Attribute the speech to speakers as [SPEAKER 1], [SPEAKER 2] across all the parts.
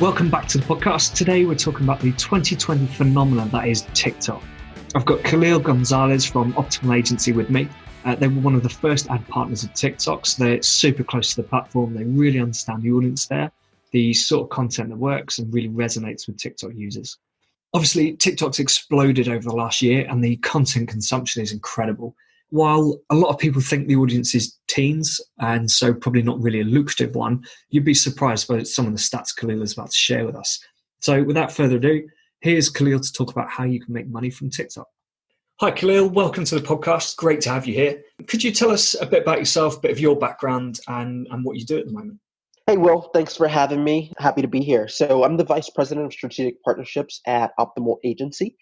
[SPEAKER 1] Welcome back to the podcast. Today we're talking about the 2020 phenomenon that is TikTok. I've got Khaleel Gonzalez from Optimal Agency with me. They were one of the first ad partners of TikTok, so they're super close to the platform. They really understand the audience there, the sort of content that works and really resonates with TikTok users. Obviously, TikTok's exploded over the last year and the content consumption is incredible. While a lot of people think the audience is teens, and so probably not really a lucrative one, you'd be surprised by some of the stats Khaleel is about to share with us. So without further ado, here's Khaleel to talk about how you can make money from TikTok. Hi, Khaleel. Welcome to the podcast. Great to have you here. Could you tell us a bit about yourself, a bit of your background and what you do at the moment?
[SPEAKER 2] Hey, Will, thanks for having me. Happy to be here. So I'm the Vice President of Strategic Partnerships at Optimal Agency.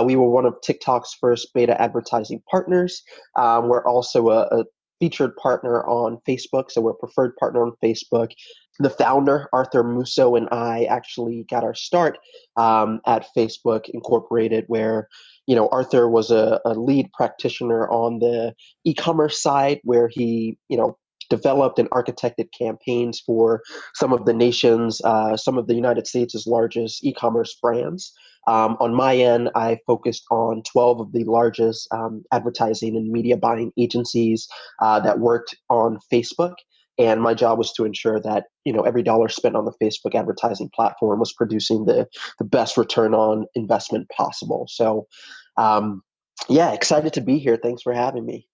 [SPEAKER 2] We were one of TikTok's first beta advertising partners. We're also a featured partner on Facebook, so we're a preferred partner on Facebook. The founder, Arthur Musso, and I actually got our start at Facebook Incorporated, where Arthur was a lead practitioner on the e-commerce side, where he developed and architected campaigns for some of the United States' largest e-commerce brands. On my end, I focused on 12 of the largest advertising and media buying agencies that worked on Facebook. And my job was to ensure that every dollar spent on the Facebook advertising platform was producing the best return on investment possible. So, excited to be here. Thanks for having me.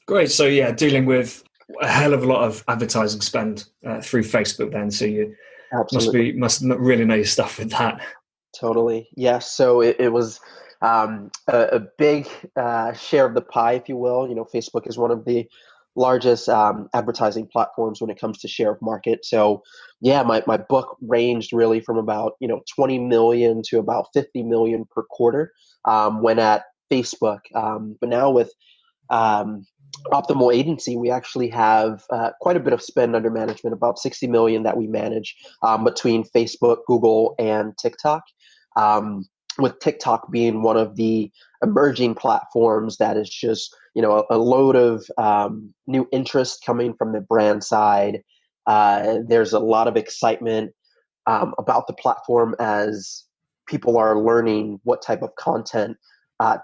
[SPEAKER 1] Great. So dealing with a hell of a lot of advertising spend through Facebook then. So you must really know your stuff with that.
[SPEAKER 2] Totally. Yes. So it was a big share of the pie, if you will. Facebook is one of the largest advertising platforms when it comes to share of market. So my book ranged really from about 20 million to about 50 million per quarter when at Facebook. But now with Optimal Agency, we actually have quite a bit of spend under management, about 60 million that we manage between Facebook, Google, and TikTok. With TikTok being one of the emerging platforms that is just, a load of new interest coming from the brand side. There's a lot of excitement about the platform as people are learning what type of content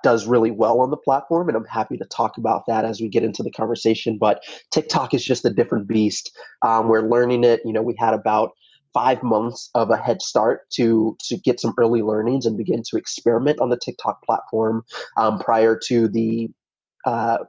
[SPEAKER 2] does really well on the platform, and I'm happy to talk about that as we get into the conversation. But TikTok is just a different beast. We're learning it. We had about 5 months of a head start to get some early learnings and begin to experiment on the TikTok platform prior to the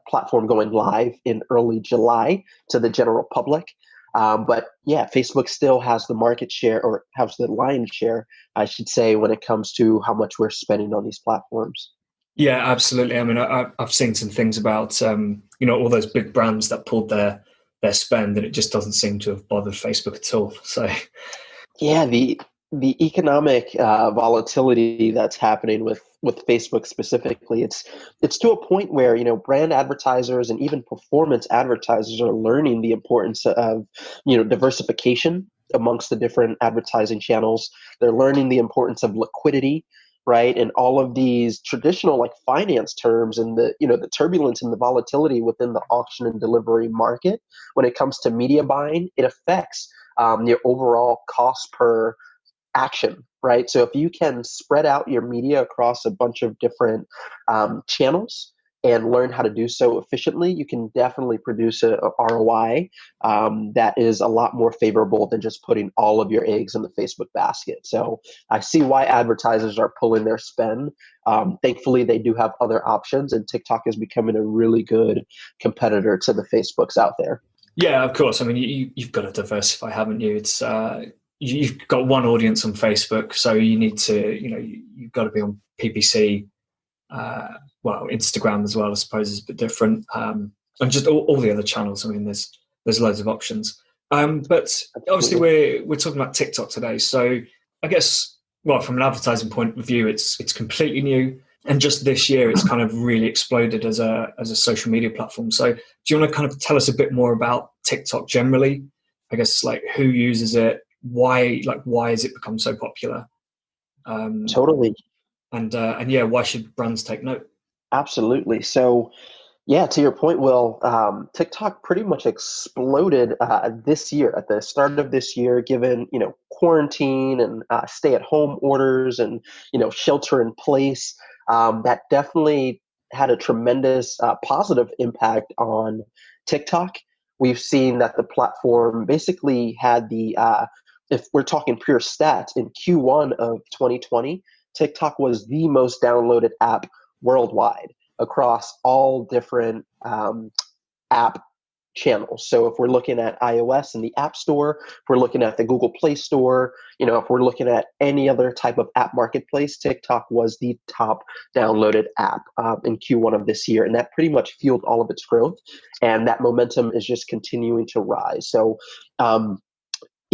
[SPEAKER 2] platform going live in early July to the general public. But Facebook still has the market share, or has the lion's share, I should say, when it comes to how much we're spending on these platforms.
[SPEAKER 1] Yeah, absolutely. I mean, I've seen some things about, all those big brands that pulled their spend, and it just doesn't seem to have bothered Facebook at all. So,
[SPEAKER 2] the economic volatility that's happening with Facebook specifically, it's to a point where brand advertisers and even performance advertisers are learning the importance of diversification amongst the different advertising channels. They're learning the importance of liquidity, right? And all of these traditional finance terms and the turbulence and the volatility within the auction and delivery market when it comes to media buying, it affects your overall cost per action, right? So if you can spread out your media across a bunch of different channels and learn how to do so efficiently, you can definitely produce a ROI that is a lot more favorable than just putting all of your eggs in the Facebook basket. So I see why advertisers are pulling their spend. Thankfully, they do have other options, and TikTok is becoming a really good competitor to the Facebooks out there.
[SPEAKER 1] Yeah, of course. I mean, you've got to diversify, haven't you? It's you've got one audience on Facebook, so you need to, you've got to be on PPC. Instagram as well, I suppose, is a bit different, and just all the other channels. I mean, there's loads of options. But obviously, we're talking about TikTok today. So I guess, from an advertising point of view, it's completely new, and just this year, it's kind of really exploded as a social media platform. So do you want to kind of tell us a bit more about TikTok generally? I guess who uses it, why has it become so popular?
[SPEAKER 2] Totally.
[SPEAKER 1] And why should brands take note?
[SPEAKER 2] Absolutely. So, to your point, Will, TikTok pretty much exploded this year, at the start of this year, given, quarantine and stay-at-home orders and shelter in place, that definitely had a tremendous positive impact on TikTok. We've seen that the platform basically had if we're talking pure stats, in Q1 of 2020, TikTok was the most downloaded app worldwide across all different app channels. So if we're looking at iOS and the App Store, if we're looking at the Google Play Store, if we're looking at any other type of app marketplace, TikTok was the top downloaded app in Q1 of this year. And that pretty much fueled all of its growth. And that momentum is just continuing to rise. So,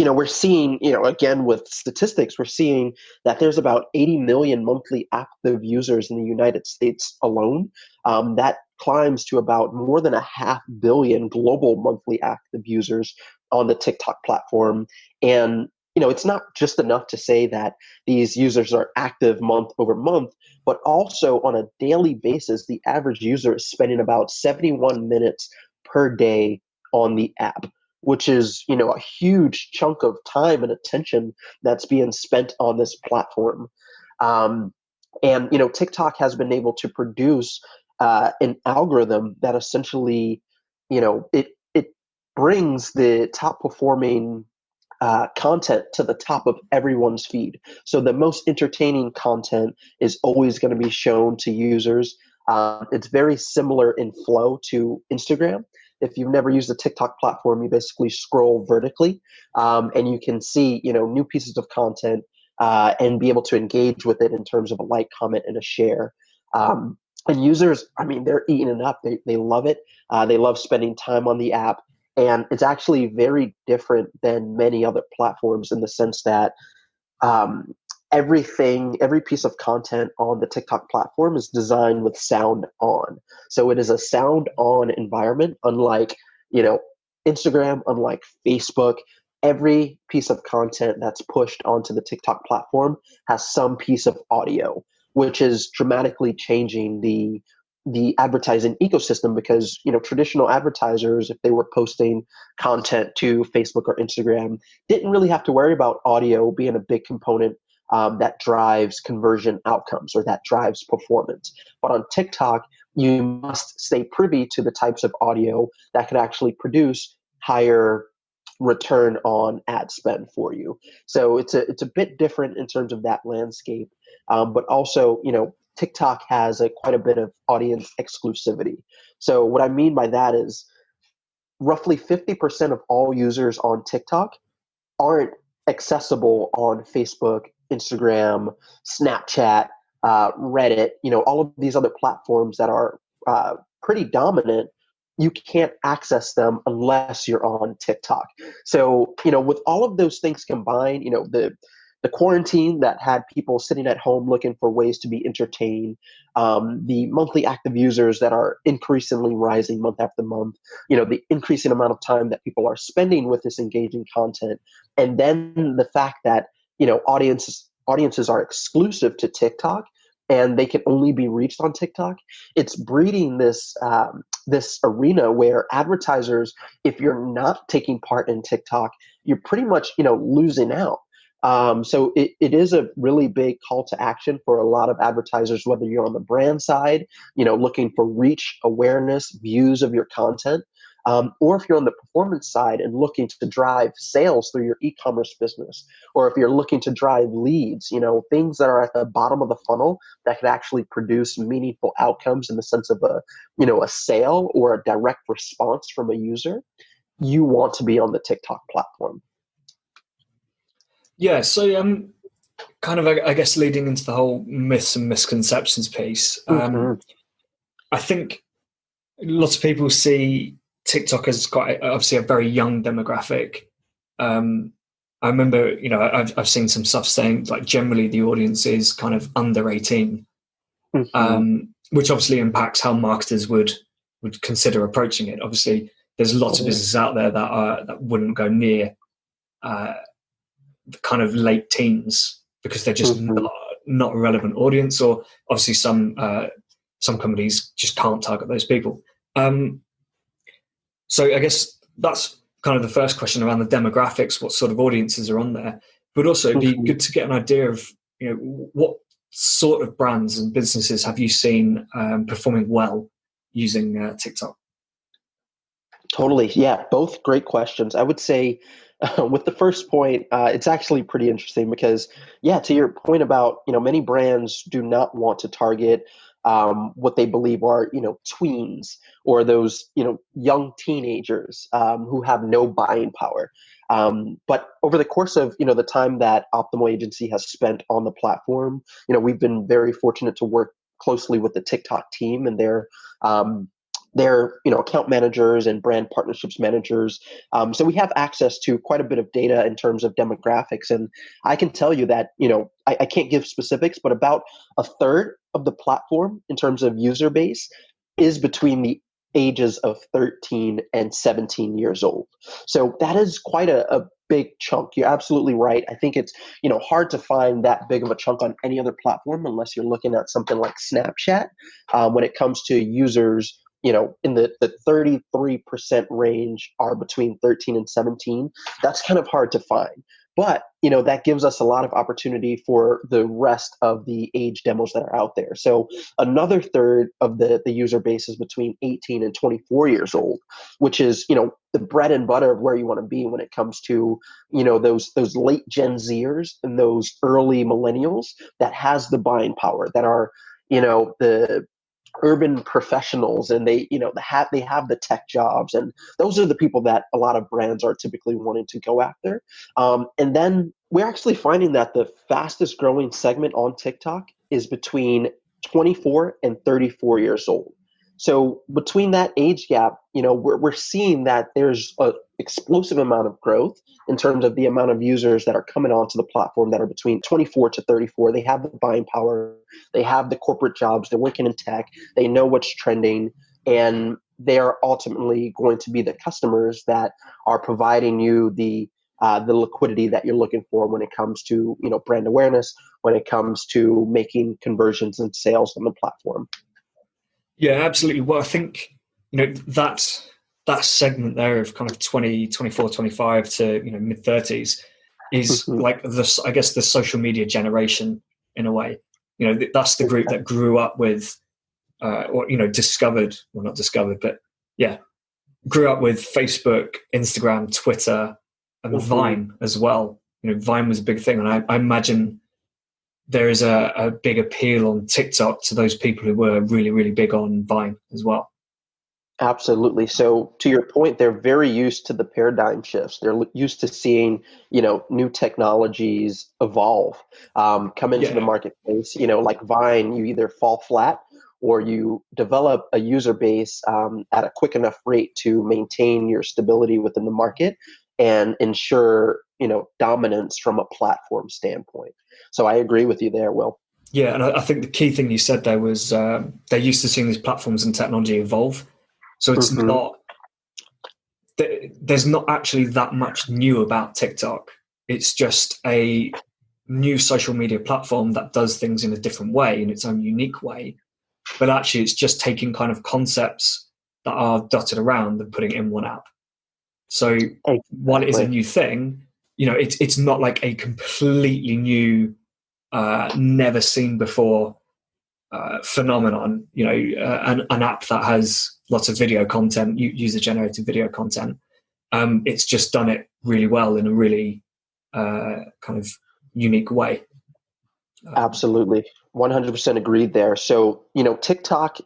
[SPEAKER 2] we're seeing, again, with statistics, we're seeing that there's about 80 million monthly active users in the United States alone. That climbs to about more than 500 million global monthly active users on the TikTok platform. And, it's not just enough to say that these users are active month over month, but also on a daily basis, the average user is spending about 71 minutes per day on the app, which is, a huge chunk of time and attention that's being spent on this platform. And, TikTok has been able to produce an algorithm that essentially, it brings the top performing content to the top of everyone's feed. So the most entertaining content is always going to be shown to users. It's very similar in flow to Instagram. If you've never used the TikTok platform, you basically scroll vertically, and you can see, new pieces of content and be able to engage with it in terms of a like, comment, and a share. And users, they're eating it up. They love it. They love spending time on the app. And it's actually very different than many other platforms in the sense that every piece of content on the TikTok platform is designed with sound on. So it is a sound on environment, unlike, Instagram, unlike Facebook. Every piece of content that's pushed onto the TikTok platform has some piece of audio, which is dramatically changing the advertising ecosystem because, traditional advertisers, if they were posting content to Facebook or Instagram, didn't really have to worry about audio being a big component that drives conversion outcomes or that drives performance. But on TikTok, you must stay privy to the types of audio that could actually produce higher return on ad spend for you. So it's a bit different in terms of that landscape. But also, TikTok has quite a bit of audience exclusivity. So what I mean by that is roughly 50% of all users on TikTok aren't accessible on Facebook, Instagram, Snapchat, Reddit, all of these other platforms that are pretty dominant. You can't access them unless you're on TikTok. So, with all of those things combined, the quarantine that had people sitting at home looking for ways to be entertained, the monthly active users that are increasingly rising month after month, the increasing amount of time that people are spending with this engaging content, and then the fact that audiences are exclusive to TikTok and they can only be reached on TikTok. It's breeding this arena where advertisers, if you're not taking part in TikTok, you're pretty much losing out. So it is a really big call to action for a lot of advertisers, whether you're on the brand side, looking for reach, awareness, views of your content, or if you're on the performance side and looking to drive sales through your e-commerce business, or if you're looking to drive leads, things that are at the bottom of the funnel that could actually produce meaningful outcomes in the sense of a sale or a direct response from a user, you want to be on the TikTok platform.
[SPEAKER 1] Yeah, so kind of, I guess, leading into the whole myths and misconceptions piece, I think lots of people see TikTok as quite obviously a very young demographic. I remember, I've seen some stuff saying like generally the audience is kind of under 18, which obviously impacts how marketers would consider approaching it. Obviously, there's lots of businesses out there that wouldn't go near the kind of late teens because they're just not a relevant audience, or obviously some companies just can't target those people. So I guess that's kind of the first question around the demographics, what sort of audiences are on there. But also, it'd be
[SPEAKER 2] Mhm.
[SPEAKER 1] good to get an idea of, what sort of brands and businesses have you seen performing well using TikTok?
[SPEAKER 2] Totally. Yeah, both great questions. I would say with the first point, it's actually pretty interesting because, yeah, to your point about, many brands do not want to target what they believe are, tweens or those, young teenagers who have no buying power. But over the course of, the time that Optimal Agency has spent on the platform, we've been very fortunate to work closely with the TikTok team and um, their account managers and brand partnerships managers. So we have access to quite a bit of data in terms of demographics, and I can tell you that I can't give specifics, but about a third of the platform in terms of user base is between the ages of 13 and 17 years old. So that is quite a big chunk. You're absolutely right. I think it's hard to find that big of a chunk on any other platform unless you're looking at something like Snapchat when it comes to users in the 33% range are between 13 and 17. That's kind of hard to find. But, that gives us a lot of opportunity for the rest of the age demos that are out there. So another third of the user base is between 18 and 24 years old, which is, the bread and butter of where you want to be when it comes to, those late Gen Zers and those early millennials that has the buying power, that are, the urban professionals, and they have the tech jobs, and those are the people that a lot of brands are typically wanting to go after. And then we're actually finding that the fastest growing segment on TikTok is between 24 and 34 years old. So between that age gap, we're seeing that there's an explosive amount of growth in terms of the amount of users that are coming onto the platform that are between 24 to 34. They have the buying power, they have the corporate jobs, they're working in tech, they know what's trending, and they are ultimately going to be the customers that are providing you the liquidity that you're looking for when it comes to brand awareness, when it comes to making conversions and sales on the platform.
[SPEAKER 1] Yeah, absolutely. Well, I think, that segment there of kind of 20, 24, 25 to, mid 30s is
[SPEAKER 2] Mhm.
[SPEAKER 1] like this, I guess, the social media generation in a way. That's the group that grew up with, or, discovered, well, not discovered, but yeah, grew up with Facebook, Instagram, Twitter, and
[SPEAKER 2] Mhm.
[SPEAKER 1] Vine as well. Vine was a big thing. And I imagine there is a big appeal on TikTok to those people who were really, really big on Vine as well.
[SPEAKER 2] Absolutely. So to your point, they're very used to the paradigm shifts. They're used to seeing, new technologies evolve, come into the
[SPEAKER 1] Yeah,
[SPEAKER 2] marketplace. Like Vine, you either fall flat or you develop a user base at a quick enough rate to maintain your stability within the market and ensure, dominance from a platform standpoint. So I agree with you there, Will.
[SPEAKER 1] yeah, and I think the key thing you said there was they're used to seeing these platforms and technology evolve. So it's
[SPEAKER 2] Hmm.
[SPEAKER 1] not there's not actually that much new about TikTok. It's just a new social media platform that does things in a different way, in its own unique way. But actually, it's just taking kind of concepts that are dotted around and putting it in one app. So while it is a
[SPEAKER 2] Exactly.
[SPEAKER 1] new thing, it's not like a completely new, never seen before phenomenon. An app that has lots of video content, user generated video content. It's just done it really well in a really kind of unique way.
[SPEAKER 2] Absolutely. 100% agreed there. So, TikTok,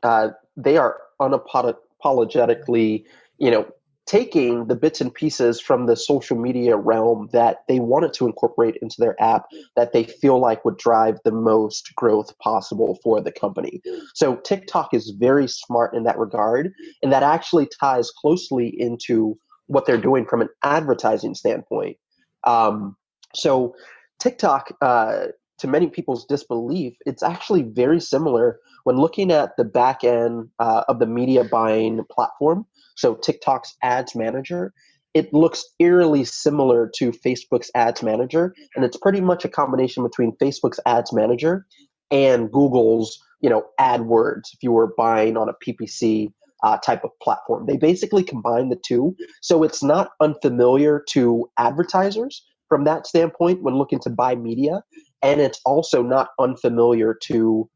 [SPEAKER 2] they are unapologetically, you know, taking the bits and pieces from the social media realm that they wanted to incorporate into their app that they feel like would drive the most growth possible for the company. So, TikTok is very smart in that regard. And that actually ties closely into what they're doing from an advertising standpoint. Um, so, TikTok, to many people's disbelief, it's actually very similar when looking at the back end of the media buying platform. So TikTok's ads manager, it looks eerily similar to Facebook's ads manager, and it's pretty much a combination between Facebook's ads manager and Google's, AdWords. If you were buying on a PPC type of platform, they basically combine the two, so it's not unfamiliar to advertisers, from that standpoint when looking to buy media. And it's also not unfamiliar to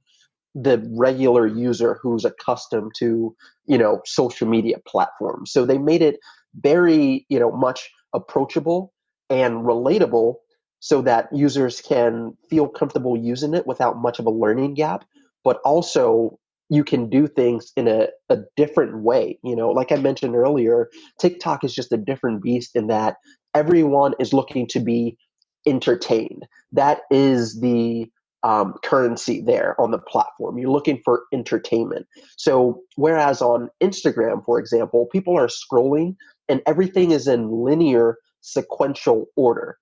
[SPEAKER 2] the regular user who's accustomed to, social media platforms. So they made it very, much approachable and relatable so that users can feel comfortable using it without much of a learning gap, but also you can do things in a different way. Like I mentioned earlier, TikTok is just a different beast in that everyone is looking to be entertained. That is the currency there on the platform. You're looking for entertainment. So whereas on Instagram, for example, people are scrolling and everything is in linear sequential order,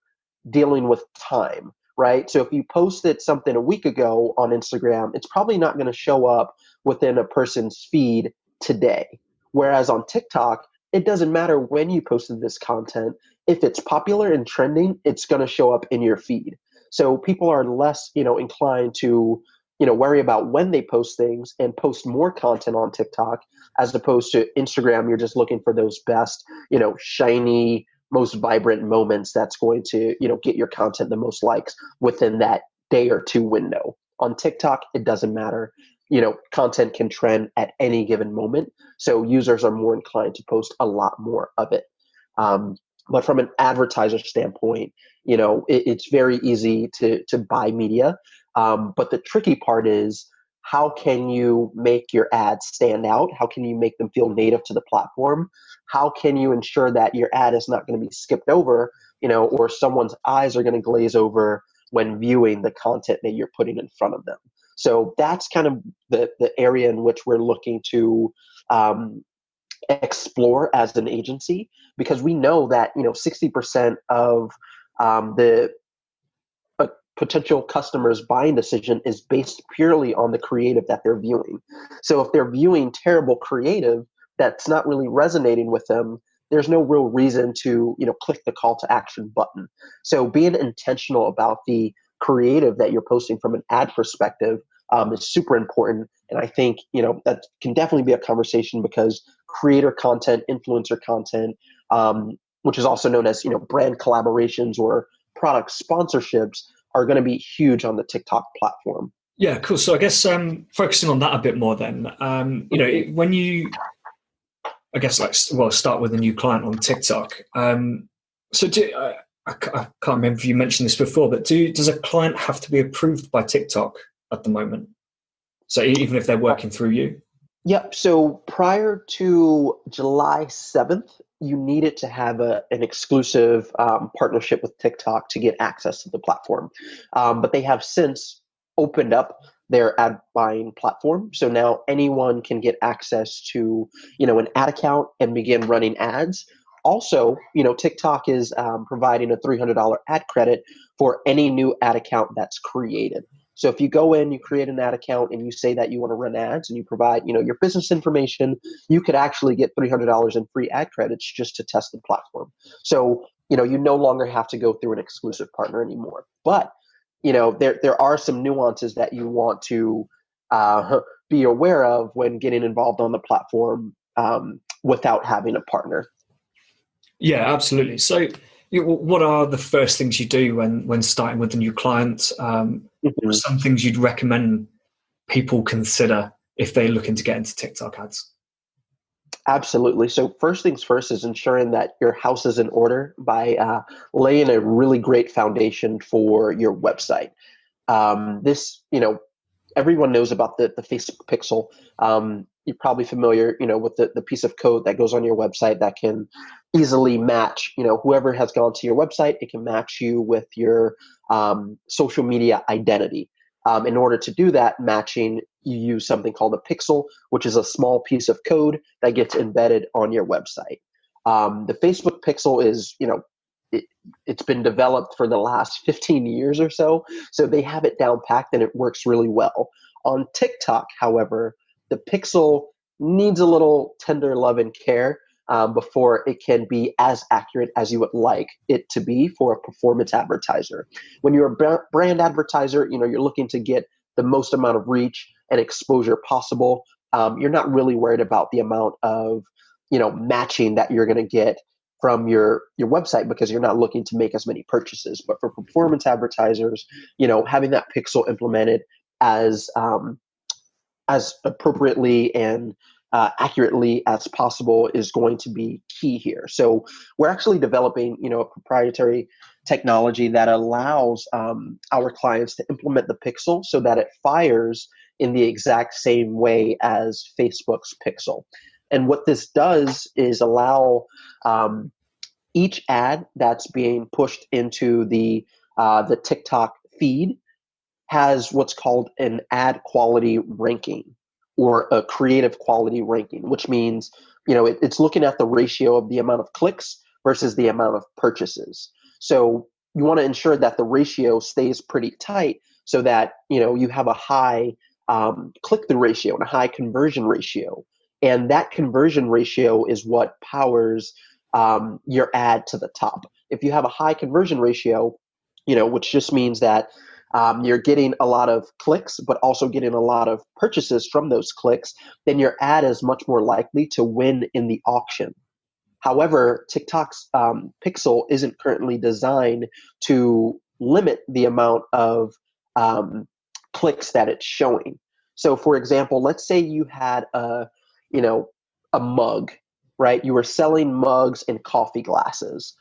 [SPEAKER 2] dealing with time, right? So if you posted something a week ago on Instagram, it's probably not going to show up within a person's feed today. Whereas on TikTok, it doesn't matter when you posted this content. If it's popular and trending, it's going to show up in your feed. So people are less, inclined to, worry about when they post things and post more content on TikTok as opposed to Instagram. You're just looking for those best, shiny, most vibrant moments that's going to, get your content the most likes within that day or two window. On TikTok, it doesn't matter. Content can trend at any given moment. So users are more inclined to post a lot more of it. But from an advertiser standpoint, it's very easy to buy media. But the tricky part is, how can you make your ads stand out? How can you make them feel native to the platform? How can you ensure that your ad is not going to be skipped over, or someone's eyes are going to glaze over when viewing the content that you're putting in front of them? So that's kind of the area in which we're looking to explore as an agency, because we know that 60% of the potential customers' buying decision is based purely on the creative that they're viewing. So if they're viewing terrible creative that's not really resonating with them, there's no real reason to click the call to action button. So being intentional about the creative that you're posting from an ad perspective is super important. And I think that can definitely be a conversation, because creator content, influencer content, which is also known as brand collaborations or product sponsorships, are going to be huge on the TikTok platform.
[SPEAKER 1] Yeah, cool. So I guess focusing on that a bit more then, when you, I guess, start with a new client on TikTok. I can't remember if you mentioned this before, but does a client have to be approved by TikTok at the moment? So even if they're working through you?
[SPEAKER 2] Yep. So prior to July 7th, you needed to have an exclusive partnership with TikTok to get access to the platform. But they have since opened up their ad buying platform. So now anyone can get access to, an ad account and begin running ads. Also, TikTok is providing a $300 ad credit for any new ad account that's created. So if you go in, you create an ad account and you say that you want to run ads and you provide, your business information, you could actually get $300 in free ad credits just to test the platform. So, you no longer have to go through an exclusive partner anymore. But, there are some nuances that you want to be aware of when getting involved on the platform without having a partner.
[SPEAKER 1] Yeah, absolutely. So what are the first things you do when starting with a new client? Some things you'd recommend people consider if they're looking to get into TikTok ads? Absolutely.
[SPEAKER 2] So first things first is ensuring that your house is in order by laying a really great foundation for your website. This, everyone knows about the Facebook pixel. You're probably familiar, with the piece of code that goes on your website that can easily match, whoever has gone to your website. It can match you with your social media identity. In order to do that matching, you use something called a pixel, which is a small piece of code that gets embedded on your website. The Facebook pixel is, it's been developed for the last 15 years or so. So they have it down packed and it works really well. On TikTok, however, the pixel needs a little tender love and care before it can be as accurate as you would like it to be for a performance advertiser. When you're a brand advertiser, you're looking to get the most amount of reach and exposure possible. You're not really worried about the amount of, matching that you're going to get from your website because you're not looking to make as many purchases. But for performance advertisers, having that pixel implemented as appropriately and accurately as possible is going to be key here. So we're actually developing, a proprietary technology that allows our clients to implement the pixel so that it fires in the exact same way as Facebook's pixel. And what this does is allow each ad that's being pushed into the TikTok feed has what's called an ad quality ranking or a creative quality ranking, which means, it's looking at the ratio of the amount of clicks versus the amount of purchases. So you want to ensure that the ratio stays pretty tight so that, you have a high click-through ratio and a high conversion ratio. And that conversion ratio is what powers your ad to the top. If you have a high conversion ratio, which just means that you're getting a lot of clicks, but also getting a lot of purchases from those clicks, then your ad is much more likely to win in the auction. However, TikTok's pixel isn't currently designed to limit the amount of clicks that it's showing. So, for example, let's say you had a mug, right? You were selling mugs and coffee glasses,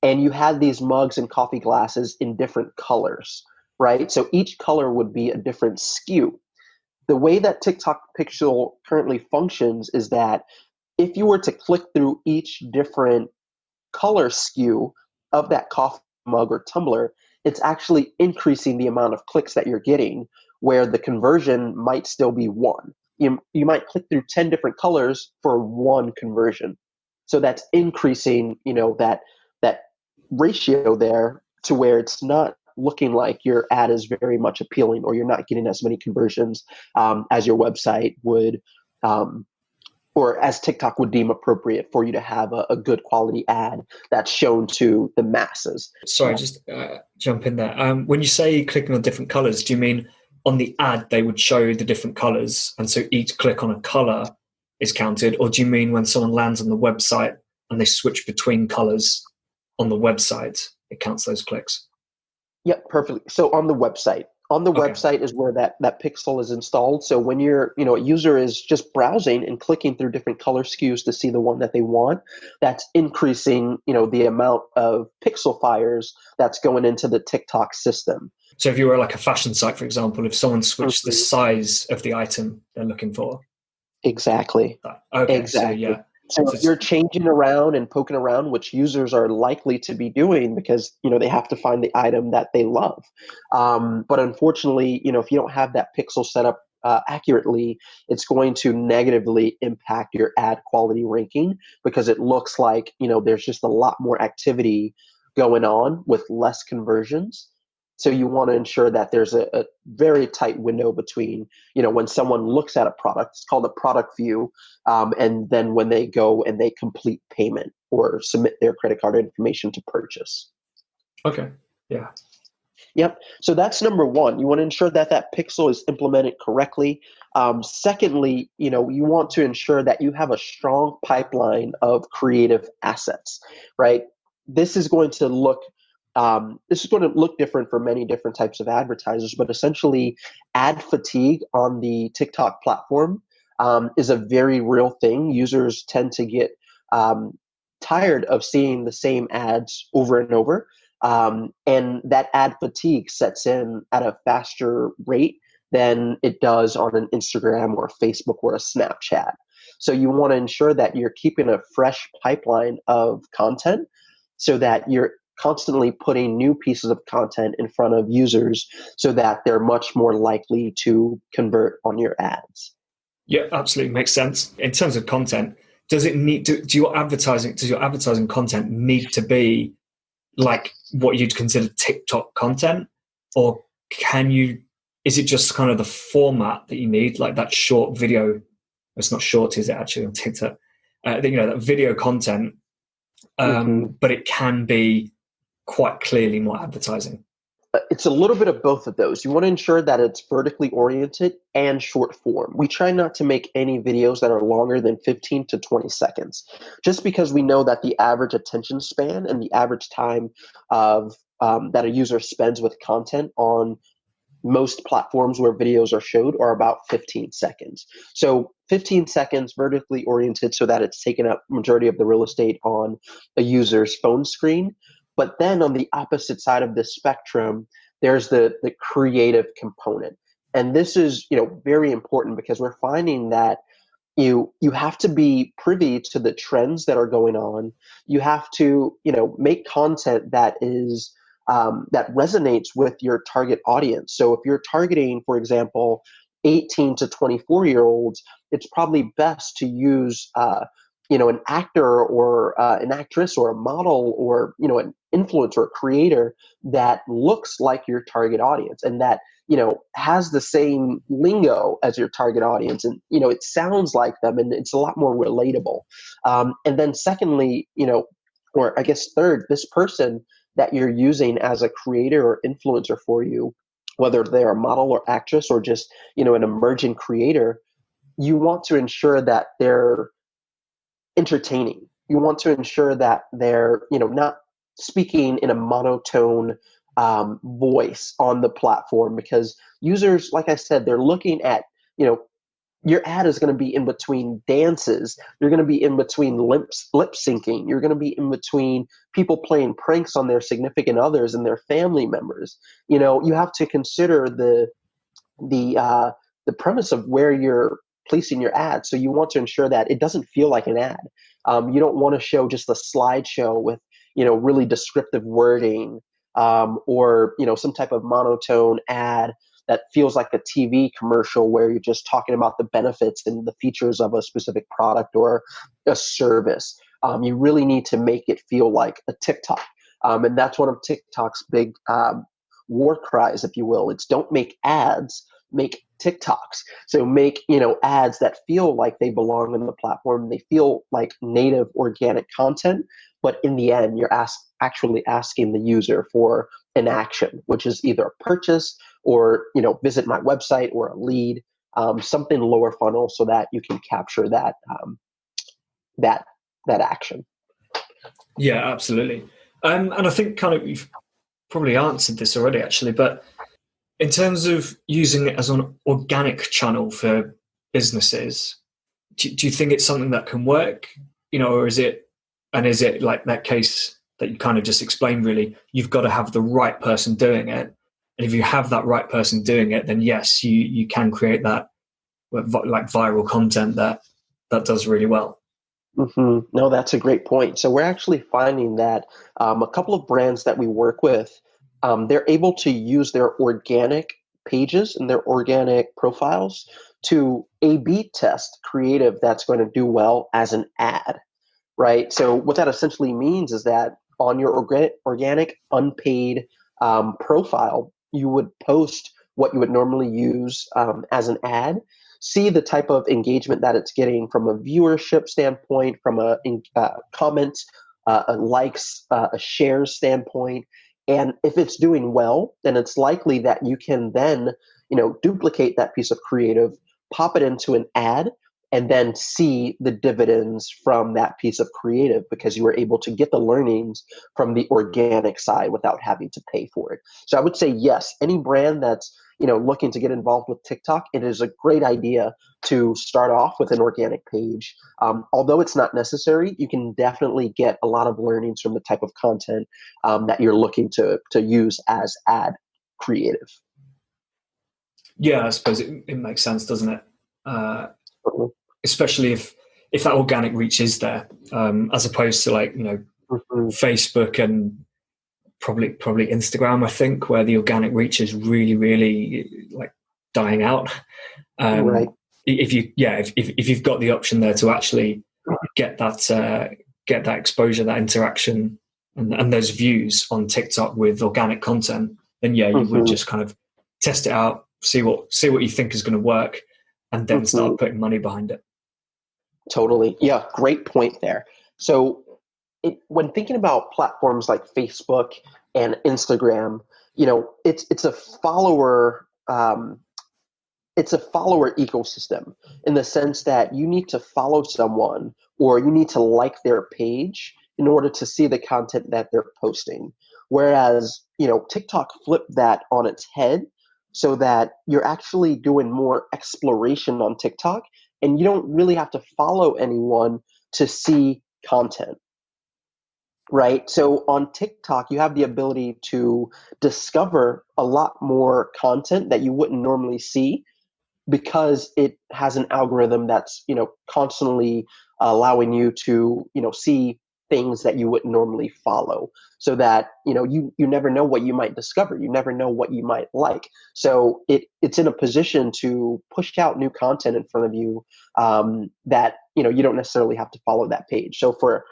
[SPEAKER 2] and you had these mugs and coffee glasses in different colors, right? So each color would be a different SKU. The way that TikTok Pixel currently functions is that if you were to click through each different color SKU of that coffee mug or tumbler, it's actually increasing the amount of clicks that you're getting, where the conversion might still be 1. You might click through 10 different colors for 1 conversion. So that's increasing, that ratio there to where it's not looking like your ad is very much appealing, or you're not getting as many conversions as your website would, or as TikTok would deem appropriate for you to have a good quality ad that's shown to the masses.
[SPEAKER 1] Sorry, just jump in there. When you say clicking on different colors, do you mean on the ad they would show the different colors, and so each click on a color is counted? Or do you mean when someone lands on the website and they switch between colors on the website, it counts those clicks?
[SPEAKER 2] Yep, perfectly. So on the website is where that pixel is installed. So when a user is just browsing and clicking through different color SKUs to see the one that they want, that's increasing, the amount of pixel fires that's going into the TikTok system.
[SPEAKER 1] So if you were like a fashion site, for example, if someone switched the size of the item they're looking for.
[SPEAKER 2] Exactly.
[SPEAKER 1] Okay.
[SPEAKER 2] Exactly.
[SPEAKER 1] So, yeah.
[SPEAKER 2] So if you're changing around and poking around, which users are likely to be doing because, they have to find the item that they love. But unfortunately, if you don't have that pixel set up accurately, it's going to negatively impact your ad quality ranking because it looks like, there's just a lot more activity going on with less conversions. So you want to ensure that there's a very tight window between, when someone looks at a product, it's called a product view, and then when they go and they complete payment or submit their credit card information to purchase.
[SPEAKER 1] Okay. Yeah.
[SPEAKER 2] Yep. So that's number one. You want to ensure that that pixel is implemented correctly. Secondly, you want to ensure that you have a strong pipeline of creative assets, right? This is going to look different for many different types of advertisers, but essentially ad fatigue on the TikTok platform is a very real thing. Users tend to get tired of seeing the same ads over and over. And that ad fatigue sets in at a faster rate than it does on an Instagram or a Facebook or a Snapchat. So you want to ensure that you're keeping a fresh pipeline of content so that you're constantly putting new pieces of content in front of users so that they're much more likely to convert on your ads.
[SPEAKER 1] Yeah, absolutely makes sense. In terms of content, does your advertising content need to be like what you'd consider TikTok content, or is it just kind of the format that you need, like that short video? It's not short, is it, actually, on TikTok? That video content, but it can be quite clearly more advertising.
[SPEAKER 2] it's a little bit of both of those. You want to ensure that it's vertically oriented and short form. We try not to make any videos that are longer than 15 to 20 seconds, just because we know that the average attention span and the average time of that a user spends with content on most platforms where videos are showed are about 15 seconds. So 15 seconds vertically oriented so that it's taken up majority of the real estate on a user's phone screen. But then on the opposite side of the spectrum, there's the creative component. And this is, very important because we're finding that you have to be privy to the trends that are going on. You have to, make content that is that resonates with your target audience. So if you're targeting, for example, 18 to 24-year-olds, it's probably best to use, an actor or an actress or a model or, an influencer or creator that looks like your target audience and that, has the same lingo as your target audience. And, it sounds like them and it's a lot more relatable. And then secondly, or I guess third, this person that you're using as a creator or influencer for you, whether they're a model or actress or just, an emerging creator, you want to ensure that they're entertaining. You want to ensure that they're, not speaking in a monotone voice on the platform because users, like I said, they're looking at, your ad is going to be in between dances. You're going to be in between lip syncing. You're going to be in between people playing pranks on their significant others and their family members. You have to consider the premise of where you're placing your ad. So you want to ensure that it doesn't feel like an ad. You don't want to show just a slideshow with really descriptive wording or some type of monotone ad that feels like a TV commercial where you're just talking about the benefits and the features of a specific product or a service. You really need to make it feel like a TikTok. And that's one of TikTok's big war cries, if you will. It's don't make ads, make TikToks. So make, ads that feel like they belong on the platform. They feel like native organic content. But in the end, you're actually asking the user for an action, which is either a purchase or, visit my website or a lead, something lower funnel so that you can capture that action.
[SPEAKER 1] Yeah, absolutely. And I think kind of you've probably answered this already, actually, but in terms of using it as an organic channel for businesses, do you think it's something that can work, or is it like that case that you kind of just explained, really, you've got to have the right person doing it. And if you have that right person doing it, then yes, you can create that like viral content that does really well.
[SPEAKER 2] Mm-hmm. No, that's a great point. So we're actually finding that a couple of brands that we work with, they're able to use their organic pages and their organic profiles to A/B test creative that's going to do well as an ad, right? So what that essentially means is that on your organic unpaid profile, you would post what you would normally use as an ad, see the type of engagement that it's getting from a viewership standpoint, from a comments, a likes, a shares standpoint. And if it's doing well, then it's likely that you can then, duplicate that piece of creative, pop it into an ad, and then see the dividends from that piece of creative because you were able to get the learnings from the organic side without having to pay for it. So I would say yes, any brand that's looking to get involved with TikTok, it is a great idea to start off with an organic page. Although it's not necessary, you can definitely get a lot of learnings from the type of content that you're looking to use as ad creative.
[SPEAKER 1] Yeah, I suppose it makes sense, doesn't it? Especially if that organic reach is there, as opposed to like Facebook and probably Instagram, I think, where the organic reach is really, really like dying out.
[SPEAKER 2] Right.
[SPEAKER 1] If you've got the option there to actually get that exposure, that interaction, and those views on TikTok with organic content, then you would just kind of test it out, see what you think is going to work, and then start putting money behind it.
[SPEAKER 2] Totally. Yeah, great point there. So when thinking about platforms like Facebook and Instagram, it's a follower. It's a follower ecosystem in the sense that you need to follow someone or you need to like their page in order to see the content that they're posting. Whereas, TikTok flipped that on its head so that you're actually doing more exploration on TikTok and you don't really have to follow anyone to see content. Right. So on TikTok, you have the ability to discover a lot more content that you wouldn't normally see because it has an algorithm that's constantly allowing you to see things that you wouldn't normally follow, so that you never know what you might discover, you never know what you might like. So it's in a position to push out new content in front of you, that you don't necessarily have to follow that page. So for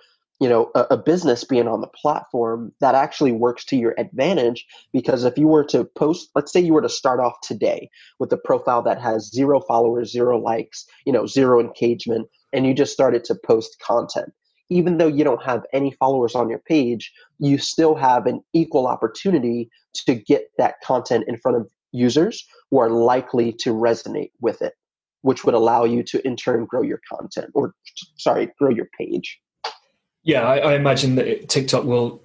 [SPEAKER 2] a business being on the platform, that actually works to your advantage, because if you were to post, let's say you were to start off today with a profile that has 0 followers, 0 likes, 0 engagement, and you just started to post content. Even though you don't have any followers on your page, you still have an equal opportunity to get that content in front of users who are likely to resonate with it, which would allow you to in turn grow your content, or grow your page.
[SPEAKER 1] Yeah, I imagine that TikTok will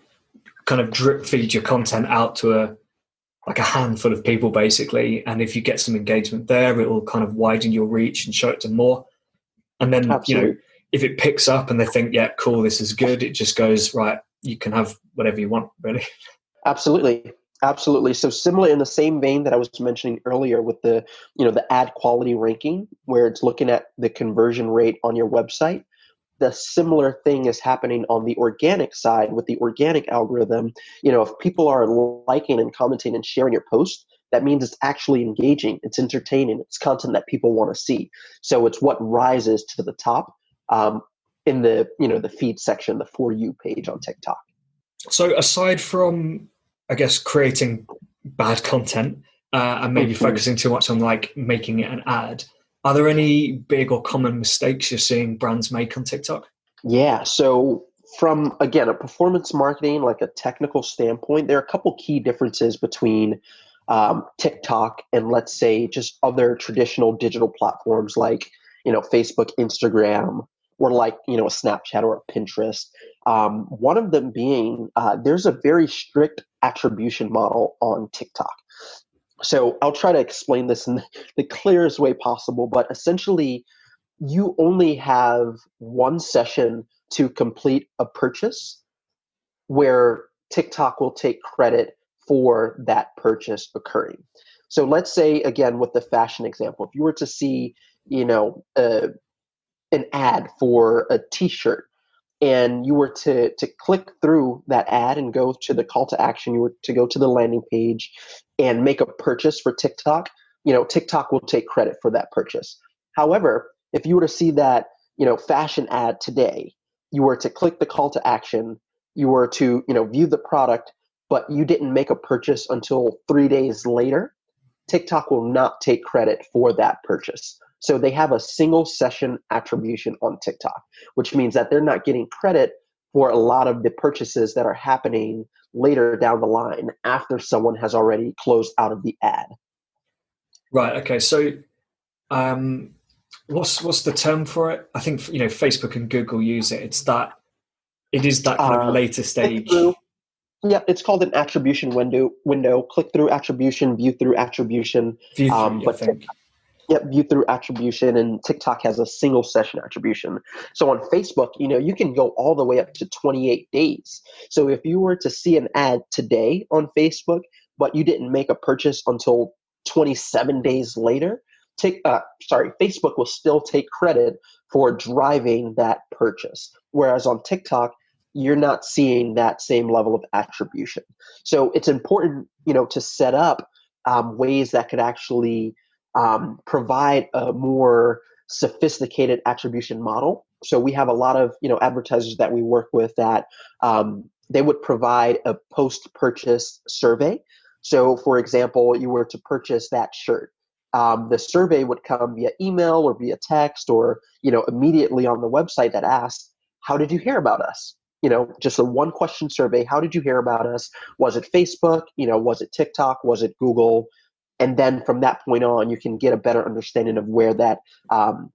[SPEAKER 1] kind of drip feed your content out to a handful of people, basically. And if you get some engagement there, it will kind of widen your reach and show it to more. And then,
[SPEAKER 2] Absolutely.
[SPEAKER 1] If it picks up and they think, yeah, cool, this is good, it just goes, right, you can have whatever you want, really.
[SPEAKER 2] Absolutely. Absolutely. So similar, in the same vein that I was mentioning earlier with the ad quality ranking, where it's looking at the conversion rate on your website, the similar thing is happening on the organic side with the organic algorithm. If people are liking and commenting and sharing your post, that means it's actually engaging, it's entertaining, it's content that people want to see. So it's what rises to the top, in the the feed section, the For You page on TikTok.
[SPEAKER 1] So aside from, I guess, creating bad content, and maybe focusing too much on like making it an ad, are there any big or common mistakes you're seeing brands make on TikTok?
[SPEAKER 2] Yeah. So from, again, a performance marketing, like a technical standpoint, there are a couple key differences between TikTok and, let's say, just other traditional digital platforms like Facebook, Instagram, or like a Snapchat or a Pinterest. One of them being, there's a very strict attribution model on TikTok. So I'll try to explain this in the clearest way possible, but essentially you only have one session to complete a purchase where TikTok will take credit for that purchase occurring. So let's say, again, with the fashion example, if you were to see, an ad for a t-shirt, and you were to click through that ad and go to the call to action, you were to go to the landing page and make a purchase for TikTok, TikTok will take credit for that purchase. However, if you were to see that, fashion ad today, you were to click the call to action, you were to, view the product, but you didn't make a purchase until 3 days later, TikTok will not take credit for that purchase. So they have a single session attribution on TikTok, which means that they're not getting credit for a lot of the purchases that are happening later down the line after someone has already closed out of the ad.
[SPEAKER 1] Right. Okay. So, what's the term for it? I think Facebook and Google use it. It is that kind of later stage.
[SPEAKER 2] Yeah, it's called an attribution window. Click through attribution, view through attribution.
[SPEAKER 1] View through, I think.
[SPEAKER 2] Yep, view through attribution, and TikTok has a single session attribution. So on Facebook, you can go all the way up to 28 days. So if you were to see an ad today on Facebook, but you didn't make a purchase until 27 days later, Facebook will still take credit for driving that purchase. Whereas on TikTok, you're not seeing that same level of attribution. So it's important, to set up ways that could actually provide a more sophisticated attribution model. So we have a lot of advertisers that we work with that they would provide a post-purchase survey. So, for example, you were to purchase that shirt. The survey would come via email or via text or immediately on the website that asks, "How did you hear about us?" just a one question survey. How did you hear about us? Was it Facebook? Was it TikTok? Was it Google? And then from that point on, you can get a better understanding of where that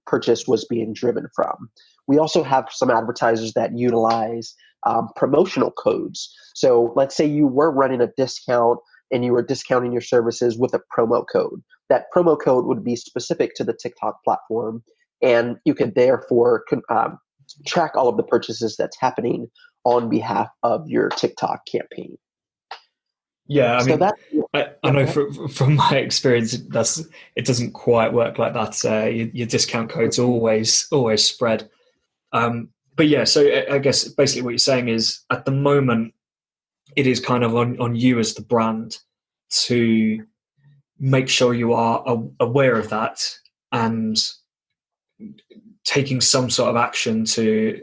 [SPEAKER 2] purchase was being driven from. We also have some advertisers that utilize promotional codes. So let's say you were running a discount and you were discounting your services with a promo code. That promo code would be specific to the TikTok platform, and you could therefore track all of the purchases that's happening on behalf of your TikTok campaign.
[SPEAKER 1] Yeah, I
[SPEAKER 2] So
[SPEAKER 1] mean, I know from my experience, it doesn't quite work like that. Your discount codes always spread. But yeah, so I guess basically what you're saying is at the moment, it is kind of on you as the brand to make sure you are aware of that and taking some sort of action to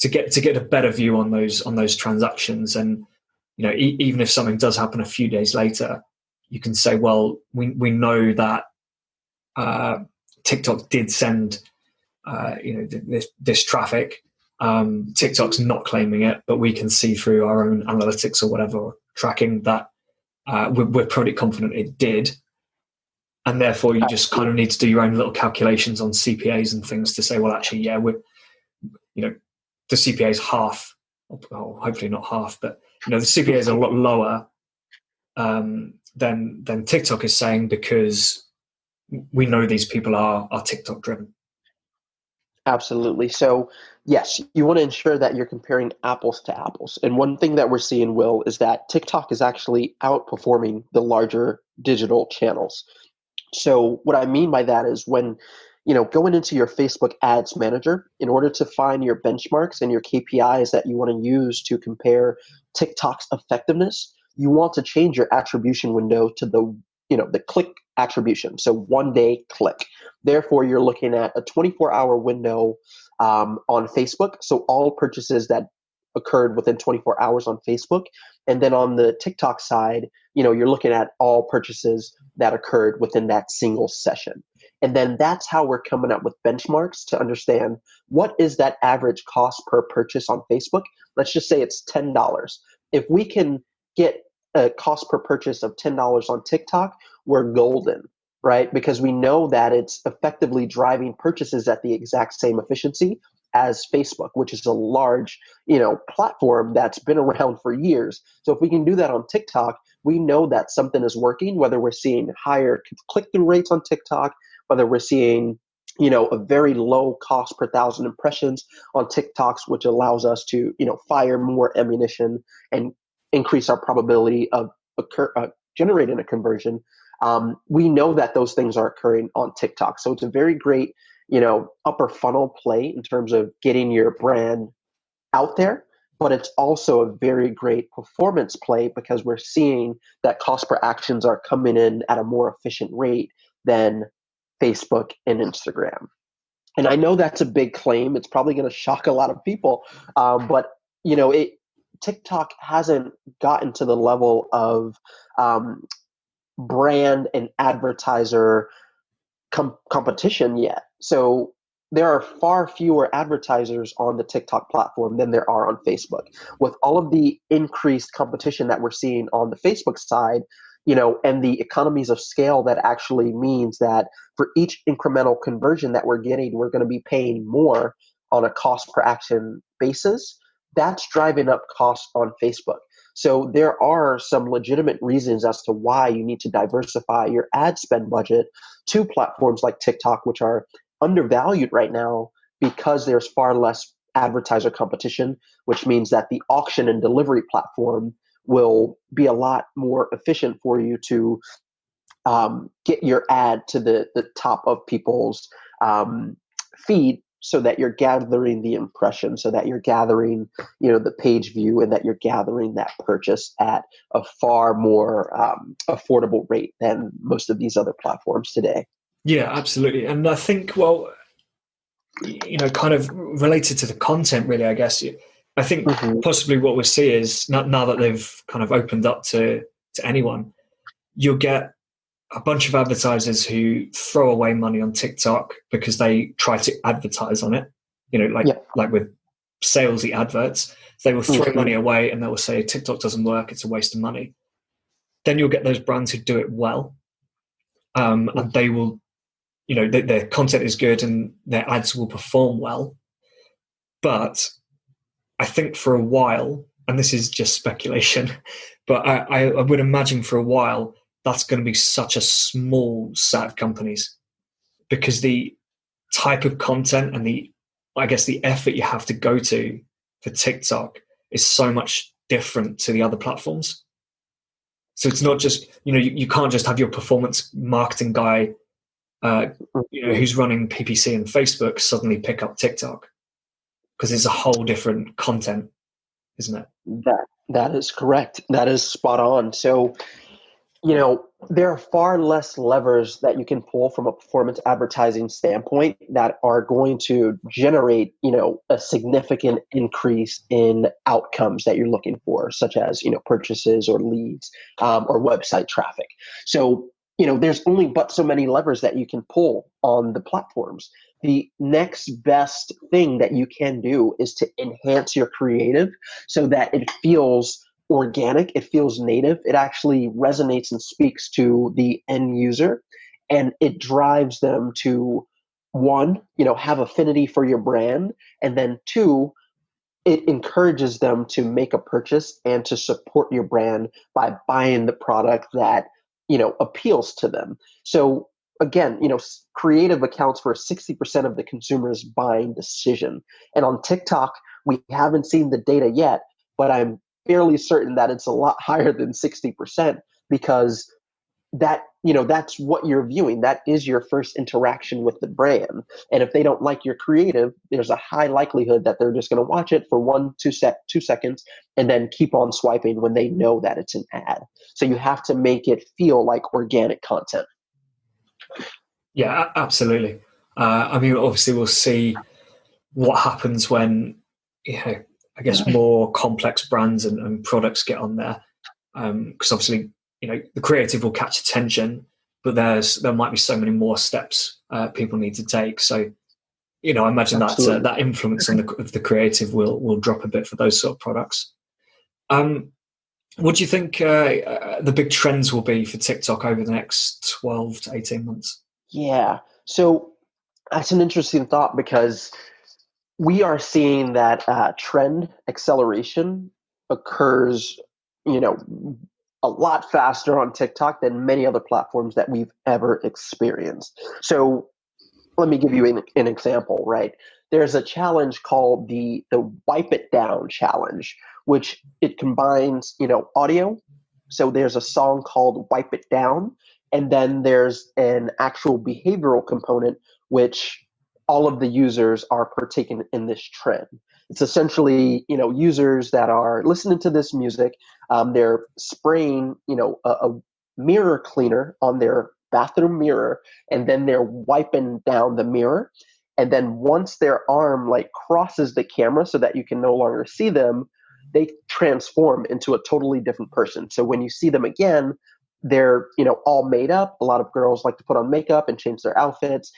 [SPEAKER 1] get a better view on those transactions. And even if something does happen a few days later, you can say, well, we know that TikTok did send this traffic. TikTok's not claiming it, but we can see through our own analytics or whatever tracking that we're pretty confident it did. And therefore, you just kind of need to do your own little calculations on CPAs and things to say, well, actually, yeah, the CPA is half, or hopefully not half, but the CPA is a lot lower than TikTok is saying, because we know these people are TikTok driven.
[SPEAKER 2] Absolutely. So yes, you want to ensure that you're comparing apples to apples. And one thing that we're seeing, Will, is that TikTok is actually outperforming the larger digital channels. So what I mean by that is when, going into your Facebook ads manager, in order to find your benchmarks and your KPIs that you want to use to compare TikTok's effectiveness, you want to change your attribution window to the click attribution. So 1 day click. Therefore, you're looking at a 24-hour window on Facebook. So all purchases that occurred within 24 hours on Facebook. And then on the TikTok side, you're looking at all purchases that occurred within that single session. And then that's how we're coming up with benchmarks to understand what is that average cost per purchase on Facebook. Let's just say it's $10. If we can get a cost per purchase of $10 on TikTok, we're golden, right? Because we know that it's effectively driving purchases at the exact same efficiency as Facebook, which is a large, platform that's been around for years. So if we can do that on TikTok, we know that something is working, whether we're seeing higher click-through rates on TikTok, whether we're seeing, a very low cost per 1,000 impressions on TikToks, which allows us to, fire more ammunition and increase our probability of generating a conversion. We know that those things are occurring on TikTok. So it's a very great, upper funnel play in terms of getting your brand out there, but it's also a very great performance play because we're seeing that cost per actions are coming in at a more efficient rate than Facebook and Instagram. And I know that's a big claim. It's probably going to shock a lot of people, but TikTok hasn't gotten to the level of brand and advertiser competition yet. So there are far fewer advertisers on the TikTok platform than there are on Facebook. With all of the increased competition that we're seeing on the Facebook side, and the economies of scale that actually means that for each incremental conversion that we're getting, we're going to be paying more on a cost per action basis. That's driving up costs on Facebook. So there are some legitimate reasons as to why you need to diversify your ad spend budget to platforms like TikTok, which are undervalued right now because there's far less advertiser competition, which means that the auction and delivery platform will be a lot more efficient for you to get your ad to the top of people's feed, so that you're gathering the impression, so that you're gathering, the page view, and that you're gathering that purchase at a far more affordable rate than most of these other platforms today.
[SPEAKER 1] Yeah, absolutely. And I think, well, kind of related to the content, really, I guess, I think possibly what we'll see is now that they've kind of opened up to anyone, you'll get a bunch of advertisers who throw away money on TikTok because they try to advertise on it, like with salesy adverts. They will throw
[SPEAKER 2] Mm-hmm.
[SPEAKER 1] money away and they will say TikTok doesn't work, it's a waste of money. Then you'll get those brands who do it well, and they will, their content is good and their ads will perform well. But I think for a while, and this is just speculation, but I would imagine for a while that's going to be such a small set of companies, because the type of content and the effort you have to go to for TikTok is so much different to the other platforms. So it's not just, you can't just have your performance marketing guy, who's running PPC and Facebook suddenly pick up TikTok, because it's a whole different content, isn't it?
[SPEAKER 2] That is correct. That is spot on. So, there are far less levers that you can pull from a performance advertising standpoint that are going to generate, a significant increase in outcomes that you're looking for, such as, purchases or leads, or website traffic. So, there's only but so many levers that you can pull on the platforms. The next best thing that you can do is to enhance your creative so that it feels organic, it feels native, it actually resonates and speaks to the end user, and it drives them to, one, have affinity for your brand, and then two, it encourages them to make a purchase and to support your brand by buying the product that appeals to them. So again, creative accounts for 60% of the consumer's buying decision. And on TikTok, we haven't seen the data yet, but I'm fairly certain that it's a lot higher than 60%, because that's what you're viewing. That is your first interaction with the brand. And if they don't like your creative, there's a high likelihood that they're just going to watch it for 2 seconds and then keep on swiping when they know that it's an ad. So you have to make it feel like organic content.
[SPEAKER 1] Yeah, absolutely. Obviously we'll see what happens when, I guess more complex brands and products get on there. Because obviously, the creative will catch attention, but there might be so many more steps people need to take. So, I imagine that influence on the creative will drop a bit for those sort of products. What do you think the big trends will be for TikTok over the next 12 to 18 months?
[SPEAKER 2] Yeah. So that's an interesting thought, because we are seeing that trend acceleration occurs, a lot faster on TikTok than many other platforms that we've ever experienced. So let me give you an example, right? There's a challenge called the Wipe It Down challenge, which it combines, audio. So there's a song called Wipe It Down, and then there's an actual behavioral component, which all of the users are partaking in this trend. It's essentially, users that are listening to this music, they're spraying, a mirror cleaner on their bathroom mirror, and then they're wiping down the mirror. And then once their arm crosses the camera so that you can no longer see them, they transform into a totally different person. So when you see them again, they're all made up. A lot of girls like to put on makeup and change their outfits.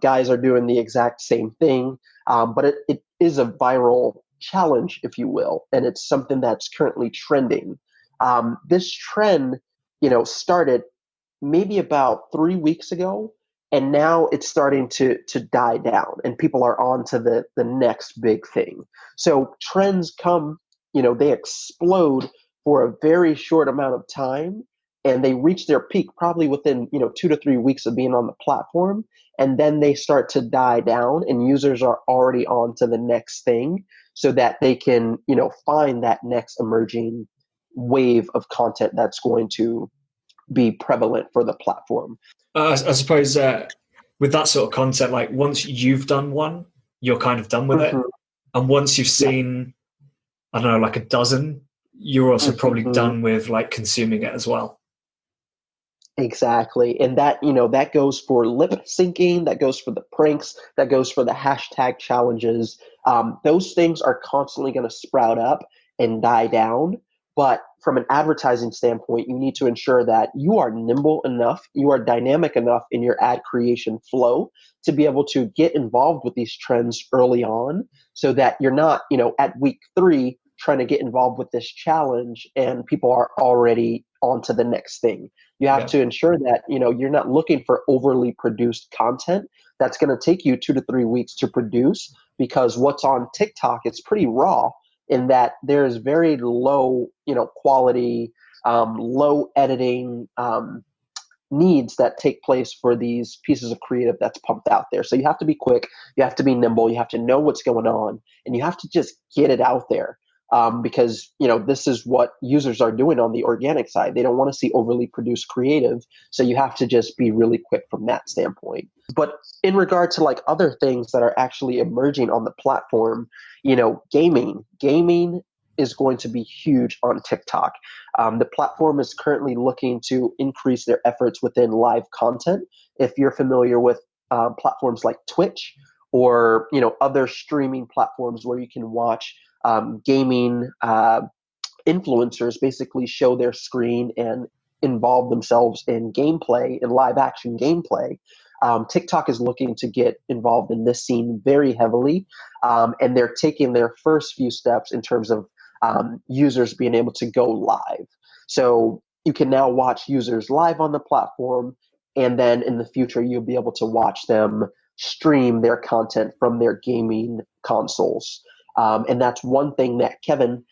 [SPEAKER 2] Guys are doing the exact same thing, but it is a viral challenge, if you will, and it's something that's currently trending. This trend, started maybe about 3 weeks ago, and now it's starting to die down, and people are on to the next big thing. So trends come, they explode for a very short amount of time, and they reach their peak probably within 2 to 3 weeks of being on the platform, and then they start to die down, and users are already on to the next thing, so that they can find that next emerging wave of content that's going to be prevalent for the platform.
[SPEAKER 1] I suppose with that sort of content, once you've done one, you're kind of done with it, and once you've seen, I don't know, a dozen, you're also probably done with consuming it as well.
[SPEAKER 2] Exactly. And that, that goes for lip syncing, that goes for the pranks, that goes for the hashtag challenges. Those things are constantly going to sprout up and die down. But from an advertising standpoint, you need to ensure that you are nimble enough, you are dynamic enough in your ad creation flow to be able to get involved with these trends early on so that you're not, at week 3 trying to get involved with this challenge and people are already on to the next thing. You have
[SPEAKER 1] Yeah.
[SPEAKER 2] to ensure that, you're not looking for overly produced content that's going to take you 2 to 3 weeks to produce, because what's on TikTok is pretty raw in that there's very low, quality, low editing needs that take place for these pieces of creative that's pumped out there. So you have to be quick, you have to be nimble, you have to know what's going on, and you have to just get it out there. Because this is what users are doing on the organic side. They don't want to see overly produced creative, so you have to just be really quick from that standpoint. But in regard to like other things that are actually emerging on the platform, gaming is going to be huge on TikTok. The platform is currently looking to increase their efforts within live content. If you're familiar with platforms like Twitch or other streaming platforms where you can watch gaming influencers basically show their screen and involve themselves in gameplay, in live action gameplay. TikTok is looking to get involved in this scene very heavily, and they're taking their first few steps in terms of users being able to go live. So you can now watch users live on the platform, and then in the future you'll be able to watch them stream their content from their gaming consoles. And that's one thing that Kevin,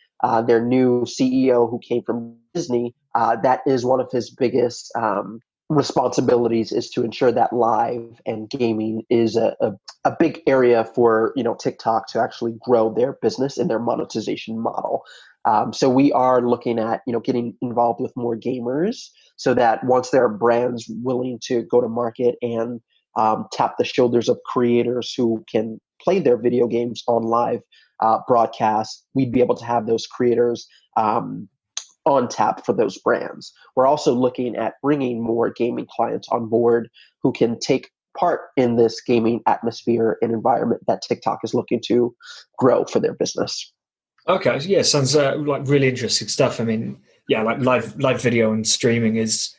[SPEAKER 2] their new CEO who came from Disney, that is one of his biggest responsibilities, is to ensure that live and gaming is a big area for TikTok to actually grow their business and their monetization model. So we are looking at getting involved with more gamers so that once there are brands willing to go to market and tap the shoulders of creators who can play their video games on live broadcast, we'd be able to have those creators on tap for those brands. We're also looking at bringing more gaming clients on board who can take part in this gaming atmosphere and environment that TikTok is looking to grow for their business.
[SPEAKER 1] Okay, yeah, sounds like really interesting stuff. I mean, yeah, like live video and streaming is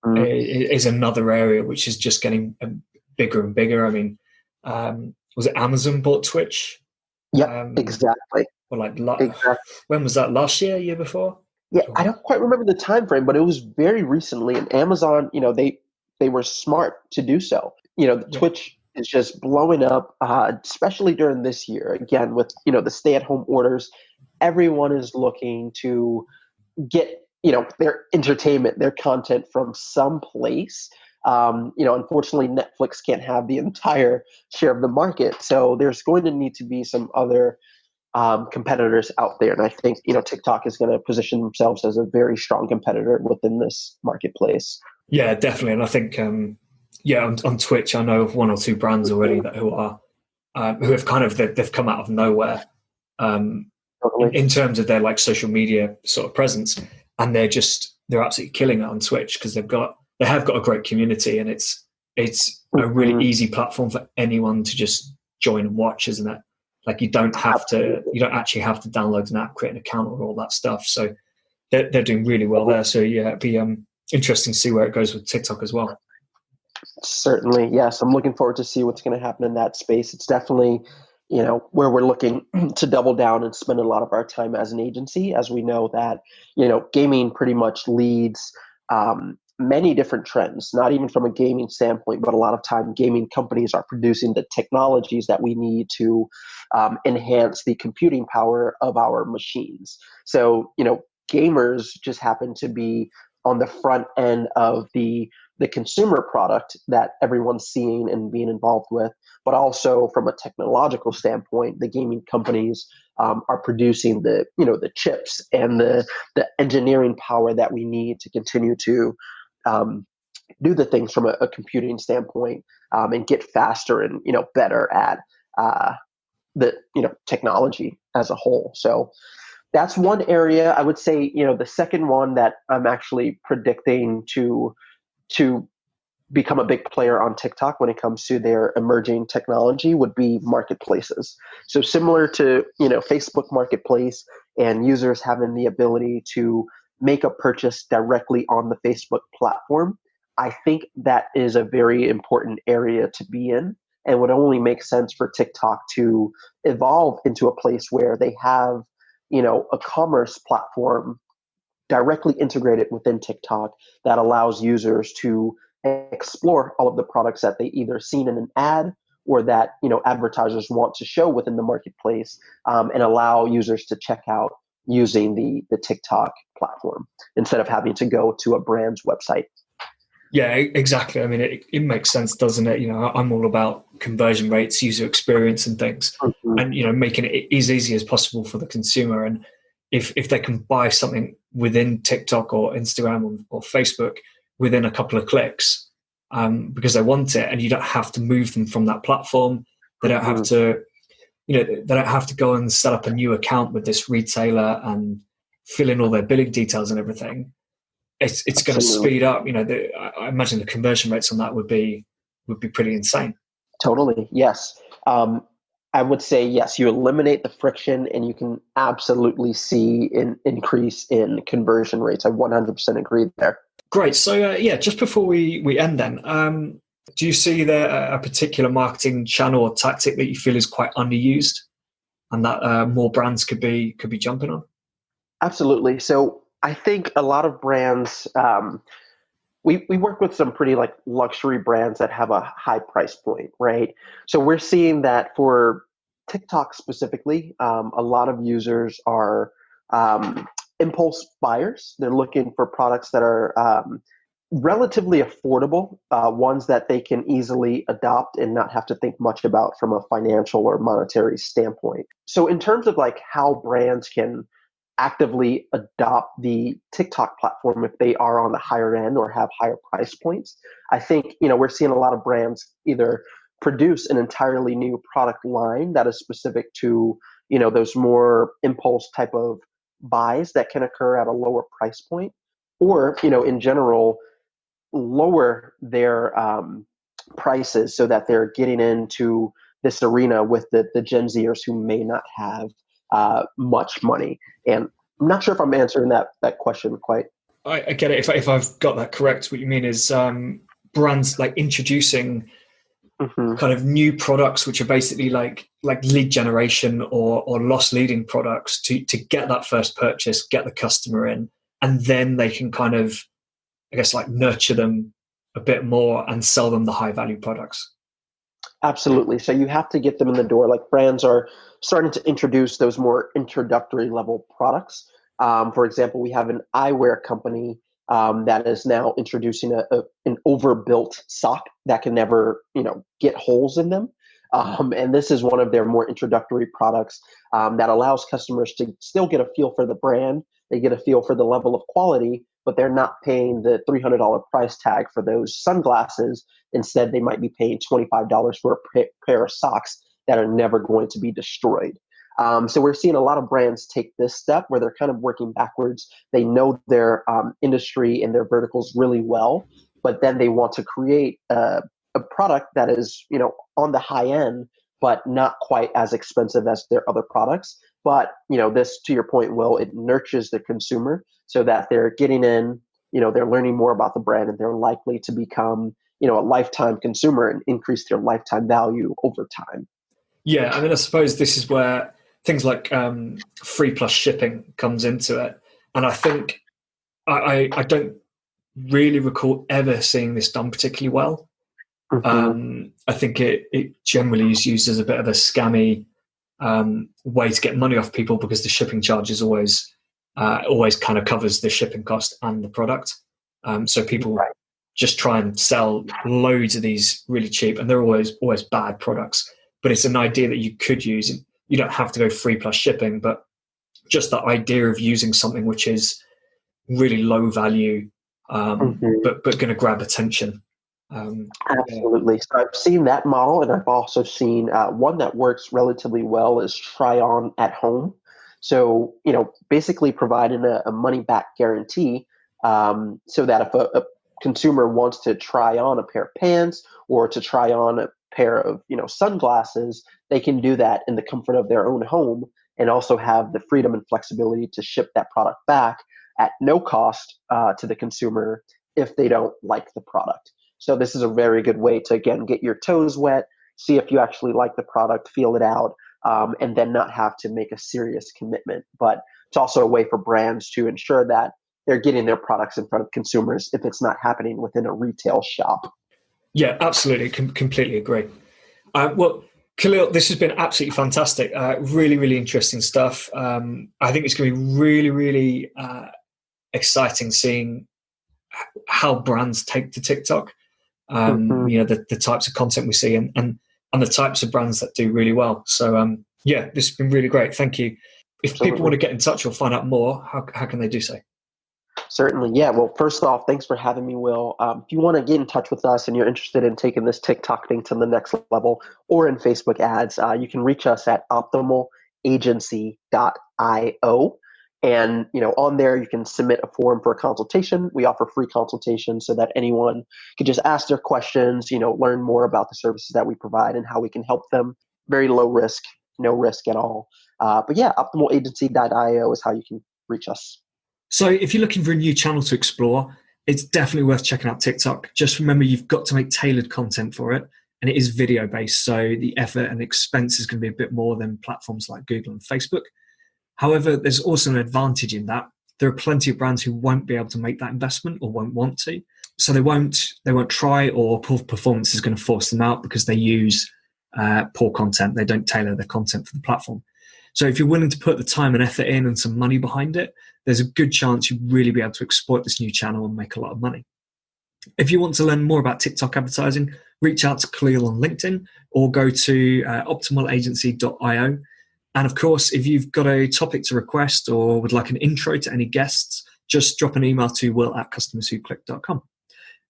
[SPEAKER 1] another area which is just getting bigger and bigger. I mean, was it Amazon bought Twitch?
[SPEAKER 2] Yep, exactly.
[SPEAKER 1] Or exactly. When was that? Last year, year before?
[SPEAKER 2] Yeah, I don't quite remember the time frame, but it was very recently. And Amazon, they were smart to do so. Twitch is just blowing up, especially during this year. Again, with the stay-at-home orders, everyone is looking to get their entertainment, their content from some place. Unfortunately, Netflix can't have the entire share of the market, so there's going to need to be some other competitors out there. And I think, TikTok is going to position themselves as a very strong competitor within this marketplace.
[SPEAKER 1] Yeah, definitely. And I think, on Twitch, I know of one or two brands already who have they've come out of nowhere in terms of their like social media sort of presence. And they're absolutely killing it on Twitch because they have got a great community, and it's a really easy platform for anyone to just join and watch, isn't it? Like you don't actually have to download an app, create an account, or all that stuff. So they're doing really well there. So yeah, it'd be interesting to see where it goes with TikTok as well.
[SPEAKER 2] Certainly, yes. I'm looking forward to see what's going to happen in that space. It's definitely, where we're looking to double down and spend a lot of our time as an agency, as we know that, gaming pretty much leads many different trends, not even from a gaming standpoint, but a lot of time gaming companies are producing the technologies that we need to enhance the computing power of our machines. So, gamers just happen to be on the front end of the consumer product that everyone's seeing and being involved with, but also from a technological standpoint, the gaming companies are producing the chips and the engineering power that we need to continue to do the things from a computing standpoint and get faster and better at the technology as a whole. So that's one area. I would say the second one that I'm actually predicting to become a big player on TikTok when it comes to their emerging technology would be marketplaces. So similar to Facebook Marketplace, and users having the ability to make a purchase directly on the Facebook platform, I think that is a very important area to be in, and would only make sense for TikTok to evolve into a place where they have, a commerce platform directly integrated within TikTok that allows users to explore all of the products that they either seen in an ad or that advertisers want to show within the marketplace, and allow users to check out using the TikTok platform instead of having to go to a brand's website.
[SPEAKER 1] Yeah, exactly. I mean, it makes sense, doesn't it? I'm all about conversion rates, user experience, and things,
[SPEAKER 2] Mm-hmm.
[SPEAKER 1] and making it as easy as possible for the consumer. And if they can buy something within TikTok or Instagram or Facebook within a couple of clicks, because they want it, and you don't have to move them from that platform, they don't have to, they don't have to go and set up a new account with this retailer and fill in all their billing details and everything. It's going to speed up. I imagine the conversion rates on that would be pretty insane.
[SPEAKER 2] Totally, yes. I would say yes. You eliminate the friction, and you can absolutely see an increase in conversion rates. I 100% agree there.
[SPEAKER 1] Great. So just before we end, then, do you see there a particular marketing channel or tactic that you feel is quite underused, and that more brands could be jumping on?
[SPEAKER 2] Absolutely. So I think a lot of brands, we work with some pretty like luxury brands that have a high price point, right? So we're seeing that for TikTok specifically, a lot of users are impulse buyers. They're looking for products that are relatively affordable, ones that they can easily adopt and not have to think much about from a financial or monetary standpoint. So in terms of like how brands can actively adopt the TikTok platform if they are on the higher end or have higher price points, I think we're seeing a lot of brands either produce an entirely new product line that is specific to those more impulse type of buys that can occur at a lower price point, or in general lower their prices so that they're getting into this arena with the Gen Zers who may not have much money. And I'm not sure if I'm answering that question quite.
[SPEAKER 1] I get it. If I've got that correct, what you mean is brands like introducing kind of new products, which are basically like lead generation or loss leading products to get that first purchase, get the customer in, and then they can kind of, I guess, like nurture them a bit more and sell them the high value products.
[SPEAKER 2] Absolutely. So you have to get them in the door. Like brands are starting to introduce those more introductory level products. For example, we have an eyewear company that is now introducing an overbuilt sock that can never, get holes in them. And this is one of their more introductory products that allows customers to still get a feel for the brand. They get a feel for the level of quality, but they're not paying the $300 price tag for those sunglasses. Instead, they might be paying $25 for a pair of socks that are never going to be destroyed. So we're seeing a lot of brands take this step where they're kind of working backwards. They know their industry and their verticals really well, but then they want to create a product that is, on the high end, but not quite as expensive as their other products. But, this, to your point, Will, it nurtures the consumer so that they're getting in, they're learning more about the brand, and they're likely to become, a lifetime consumer and increase their lifetime value over time.
[SPEAKER 1] Yeah, I mean, I suppose this is where things like free plus shipping comes into it. And I think I don't really recall ever seeing this done particularly well. I think it generally is used as a bit of a scammy way to get money off people, because the shipping charge is always kind of covers the shipping cost and the product. So people just try and sell loads of these really cheap, and they're always bad products. But it's an idea that you could use. You don't have to go free plus shipping, but just the idea of using something which is really low value, but going to grab attention.
[SPEAKER 2] Absolutely. Yeah. So I've seen that model, and I've also seen one that works relatively well is try on at home. So, basically providing a money back guarantee, so that if a consumer wants to try on a pair of pants or to try on a pair of, sunglasses, they can do that in the comfort of their own home. and also have the freedom and flexibility to ship that product back at no cost to the consumer if they don't like the product. So this is a very good way to, again, get your toes wet, see if you actually like the product, feel it out, and then not have to make a serious commitment. But it's also a way for brands to ensure that they're getting their products in front of consumers if it's not happening within a retail shop.
[SPEAKER 1] Yeah, absolutely. Completely agree. Well, Khaleel, this has been absolutely fantastic. Really, really interesting stuff. I think it's going to be really, really exciting seeing how brands take to TikTok. The types of content we see and the types of brands that do really well. So, this has been really great. Thank you. If
[SPEAKER 2] Absolutely.
[SPEAKER 1] People want to get in touch or find out more, how can they do so?
[SPEAKER 2] Certainly. Yeah. Well, first off, thanks for having me, Will. If you want to get in touch with us and you're interested in taking this TikTok thing to the next level or in Facebook ads, you can reach us at optimalagency.io. And, on there, you can submit a form for a consultation. We offer free consultation so that anyone can just ask their questions, learn more about the services that we provide and how we can help them. Very low risk, no risk at all. Optimalagency.io is how you can reach us.
[SPEAKER 1] So if you're looking for a new channel to explore, it's definitely worth checking out TikTok. Just remember, you've got to make tailored content for it. And it is video based. So the effort and expense is going to be a bit more than platforms like Google and Facebook. However, there's also an advantage in that. There are plenty of brands who won't be able to make that investment or won't want to. So they won't try, or poor performance is going to force them out because they use poor content. They don't tailor their content for the platform. So if you're willing to put the time and effort in and some money behind it, there's a good chance you'll really be able to exploit this new channel and make a lot of money. If you want to learn more about TikTok advertising, reach out to Khaleel on LinkedIn or go to optimalagency.io. And of course, if you've got a topic to request or would like an intro to any guests, just drop an email to will@customerswhoclick.com.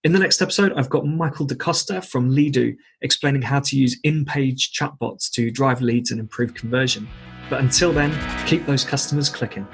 [SPEAKER 1] In the next episode, I've got Michael DaCosta from Leadu explaining how to use in-page chatbots to drive leads and improve conversion. But until then, keep those customers clicking.